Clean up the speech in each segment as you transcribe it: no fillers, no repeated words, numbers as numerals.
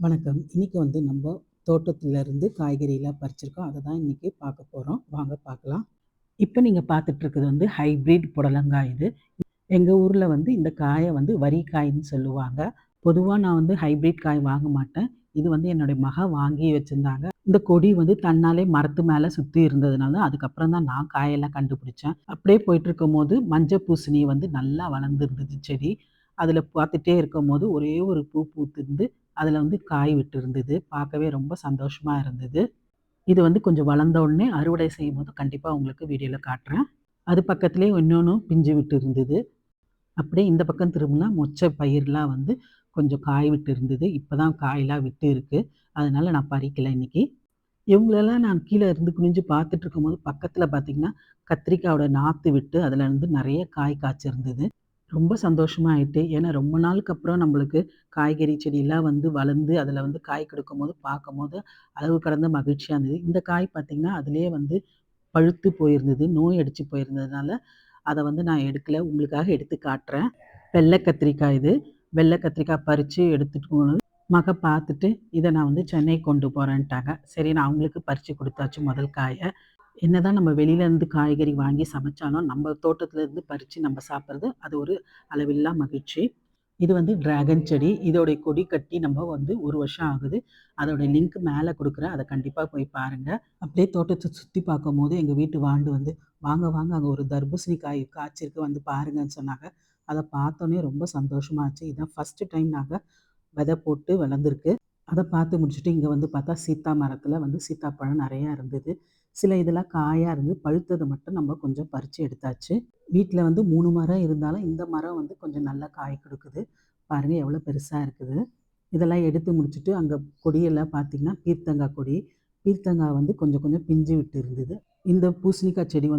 வணக்கம். இன்னைக்கு நம்ம தோட்டத்திலிருந்து காய்கறிலாம் பறிச்சிருக்கோம். அத தான் இன்னைக்கு பார்க்க போறோம். வாங்க பார்க்கலாம். இப்ப நீங்க பார்த்துட்டு இருக்கிறது ஹைபிரிட் புடலங்காய் இது. எங்க ஊர்ல இந்த காய வரிக்காய்ன்னு சொல்லுவாங்க. பொதுவா நான் ஹைபிரிட் காய் வாங்க மாட்டேன். இது என்னுடைய மக வாங்கி வச்சிருந்தாங்க. இந்த கொடி தன்னாலே மரத்து மேல சுத்தி இருந்ததுனால, அதுக்கப்புறம் தான் நான் காயெல்லாம் கண்டுபிடிச்சேன். அப்படியே போயிட்டுருக்கும்போது, மஞ்ச பூசணி நல்லா வளர்ந்துருந்தது செடி. அதில பார்த்துட்டே இருக்கும்போது, ஒரே ஒரு பூ பூத்திருந்து, அதில காய் விட்டிருந்தது. பார்க்கவே ரொம்ப சந்தோஷமா இருந்தது. இது கொஞ்சம் வளர்ந்த உடனே அறுவடை செய்யும்போது கண்டிப்பா உங்களுக்கு வீடியோல காட்டுறேன். அது பக்கத்திலேயே இன்னொன்னும் பிஞ்சு விட்டு இருந்தது. அப்படியே இந்த பக்கம் திரும்புனா மொச்சை பயிர்லாம் கொஞ்சம் காய் விட்டு இருந்தது. இப்ப தான் காயெல்லாம் விட்டு இருக்கு. அதனால நான் பறிக்கல இன்னைக்கு. இவங்களெல்லாம் நான் கீழ இருந்து குனிஞ்சு பார்த்துட்டு இருக்கும்போது, பக்கத்தில பார்த்தீங்கன்னா, கத்திரிக்காயோட நாத்து விட்டு அதில நெறைய காய் காய்ச்சிருந்தது. ரொம்ப சந்தோஷமா ஆயிட்டு. ஏன்னா ரொம்ப நாளுக்கு அப்புறம் நம்மளுக்கு காய்கறி செடிலாம் வளர்ந்து அதில காய் கொடுக்கும்போது, பார்க்கும்போது அளவு கடந்த மகிழ்ச்சியா இருந்தது. இந்த காய் பார்த்தீங்கன்னா, அதிலேயே பழுத்து போயிருந்தது. நோய் அடிச்சு போயிருந்ததுனால, அத நான் எடுக்கல. உங்களுக்காக எடுத்து காட்டுறேன். வெள்ள கத்திரிக்காய் இது. வெள்ள கத்திரிக்காய் பறிச்சு எடுத்துட்டு போனது. மக பார்த்துட்டு, இத நான் சென்னை கொண்டு போறேன்ட்டாங்க. சரி நான் அவங்களுக்கு பறிச்சு குடுத்தாச்சு முதல் காய. என்னதான் நம்ம வெளியில இருந்து காய்கறி வாங்கி சமைச்சாலும், நம்ம தோட்டத்துல இருந்து பறிச்சு நம்ம சாப்பிடுறது, அது ஒரு அளவில்லா மகிழ்ச்சி. இது டிராகன் செடி. இதோடைய கொடி கட்டி நம்ம 1 வருஷம் ஆகுது. அதோட லிங்க் மேல குடுக்குறேன். அத கண்டிப்பா போய் பாருங்க. அப்படியே தோட்டத்த சுத்தி பார்க்கும்போது, எங்க வீட்டு வாண்டு "வாங்க, வாங்க அங்க ஒரு தர்பூசணி காய் காய்ச்சிருக்கு வந்து பாருங்கன்னு" சொன்னாங்க. அத பார்த்தோனே ரொம்ப சந்தோஷமாச்சு. இதான் ஃபர்ஸ்ட் டைம் நாங்க விதை போட்டு வளர்ந்துருக்கு. அத பார்த்து முடிச்சுட்டு இங்க பார்த்தா சீத்தா மரத்தில சீத்தாப்பழம் நெறையா இருந்தது. சில இதெல்லாம் காயா இருந்து பழுத்தத மட்டும் நம்ம கொஞ்சம் பறிச்சு எடுத்தாச்சு. வீட்ல 3 மரம் இருந்தாலும் இந்த மரம் கொஞ்சம் நல்லா காய் குடுக்குது. பாருங்க எவ்வளோ பெருசா இருக்குது. இதெல்லாம் எடுத்து முடிச்சுட்டு அங்க கொடியெல்லாம் பார்த்தீங்கன்னா, பீர்த்தங்கா கொடி. பீர்த்தங்கா கொஞ்சம் கொஞ்சம் பிஞ்சு விட்டு இருந்தது. இந்த பூசணிக்காய் செடி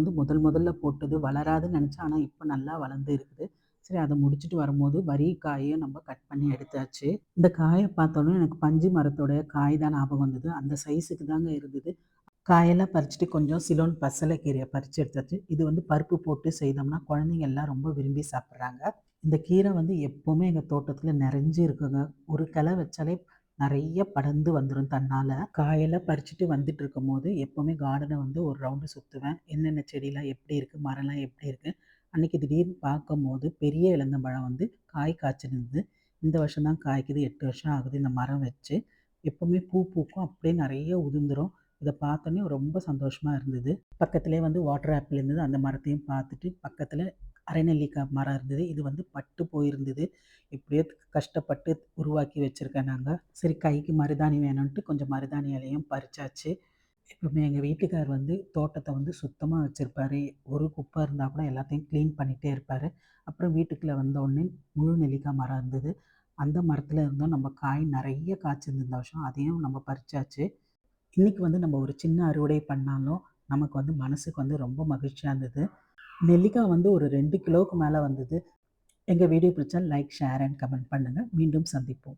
முதல்ல போட்டது வளராதுன்னு நெனச்சேன். ஆனா இப்ப நல்லா வளர்ந்து இருக்குது. சரி அத முடிச்சுட்டு வரும்போது வரி காயும் நம்ம கட் பண்ணி எடுத்தாச்சு. இந்த காய பார்த்தோனே எனக்கு பஞ்சு மரத்தோட காய் தான் ஞாபகம் வந்தது. அந்த சைஸுக்கு தாங்க இருந்தது. காயெல்லாம் பறிச்சுட்டு கொஞ்சம் சிலோன் பசலைக்கீரைய பறிச்சு எடுத்தாச்சு. இது பருப்பு போட்டு செய்தோம்னா குழந்தைங்க எல்லாம் ரொம்ப விரும்பி சாப்பிடுறாங்க. இந்த கீரை எப்பவுமே எங்க தோட்டத்துல நெறஞ்சு இருக்குங்க. ஒரு கிளை வச்சாலே நெறைய படர்ந்து வந்துரும் தன்னால. காயெல்லாம் பறிச்சுட்டு வந்துட்டு இருக்கும்போது, எப்பவுமே கார்டன ஒரு ரவுண்டு சுத்துவேன். என்னென்ன செடிலாம் எப்படி இருக்கு? மரம்லாம் எப்படி இருக்கு? அன்னைக்கு திடீர்னு பார்க்கும்போது, பெரிய எலந்தப்பழம் காய் காய்ச்சிருந்தது. இந்த வருஷம் தான் காய்க்குது. 8 வருஷம் ஆகுது இந்த மரம் வச்சு. எப்பவுமே பூ பூக்கும். அப்படியே நெறைய உதிர்ந்துரும். இத பார்த்தோனே ரொம்ப சந்தோஷமா இருந்தது. பக்கத்திலேயே வாட்டர் ஆப்பிள் இருந்தது. அந்த மரத்தையும் பார்த்துட்டு, பக்கத்தில அரைநெல்லிக்காய் மரம் இருந்தது. இது பட்டு போயிருந்தது. எப்படியோ கஷ்டப்பட்டு உருவாக்கி வச்சிருக்கேன் நாங்க. சரி கைக்கு மருதாணி வேணுன்ட்டு கொஞ்சம் மருதாணி இலையும் பறிச்சாச்சு. எப்பவுமே எங்க வீட்டுக்கார் தோட்டத்த சுத்தமா வச்சிருப்பாரு. ஒரு குப்பை இருந்தா கூட எல்லாத்தையும் கிளீன் பண்ணிட்டே இருப்பாரு. அப்புறம் வீட்டுக்குள்ள வந்த உடனே முழு நெல்லிக்காய் மரம் இருந்தது. அந்த மரத்துல இருந்தும் நம்ம காய் நெறைய காய்ச்சிருந்தது இந்த வருஷம். அதையும் நம்ம பறிச்சாச்சு. இன்னைக்கு நம்ம ஒரு சின்ன அறுவடை பண்ணாலும், நமக்கு மனசுக்கு ரொம்ப மகிழ்ச்சியா இருந்தது. நெல்லிக்காய் ஒரு 2 கிலோவுக்கு மேல வந்தது. எங்க வீடியோ பிடிச்சா லைக், ஷேர் அண்ட் கமெண்ட் பண்ணுங்க. மீண்டும் சந்திப்போம்.